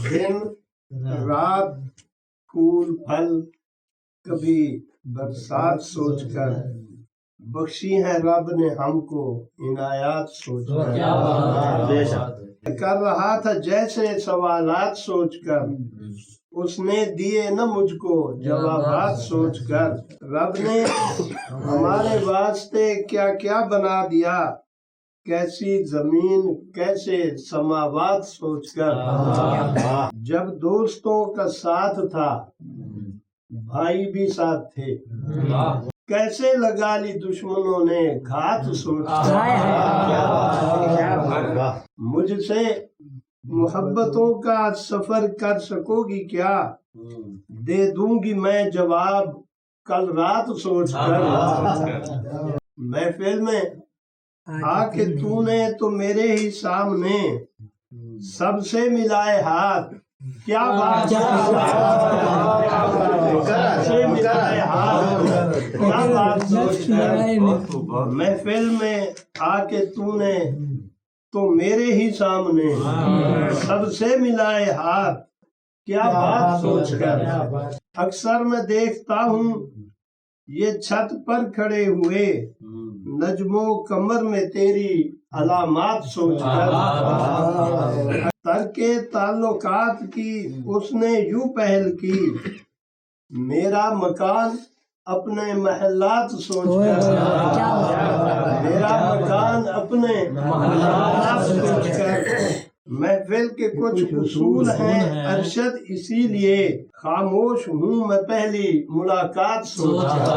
دن رات پھول پھل کبھی برسات سوچ کر بخشی ہے رب نے ہم کو عنایات سوچ کر کر رہا تھا جیسے سوالات سوچ کر اس نے دیے نہ مجھ کو جوابات سوچ کر رب نے ہمارے واسطے کیا کیا بنا دیا کیسی زمین کیسے سماوات سوچ کر جب دوستوں کا ساتھ تھا بھائی بھی ساتھ تھے کیسے لگا لی دشمنوں نے گھات سوچ کر مجھ سے محبتوں کا سفر کر سکو گی کیا دے دوں گی میں جواب کل رات سوچ کر محفل میں آ کے تو نے تو میرے ہی سامنے سب سے ملائے ہاتھ کیا بات سے ملائے ہاتھ کیا بات سوچ کر محفل میں آ کے تو نے تو میرے ہی سامنے سب سے ملائے ہاتھ کیا بات سوچ کر اکثر میں دیکھتا ہوں یہ چھت پر کھڑے ہوئے نجموں کمر میں تیری علامات سوچ کر ترک تعلقات کی اس نے یوں پہل کی میرا مکان اپنے محلات سوچ کر میرا مکان اپنے محلات سوچ کر محفل کے کچھ اصول ہیں ارشد اسی لیے خاموش ہوں میں پہلی ملاقات سوچ کر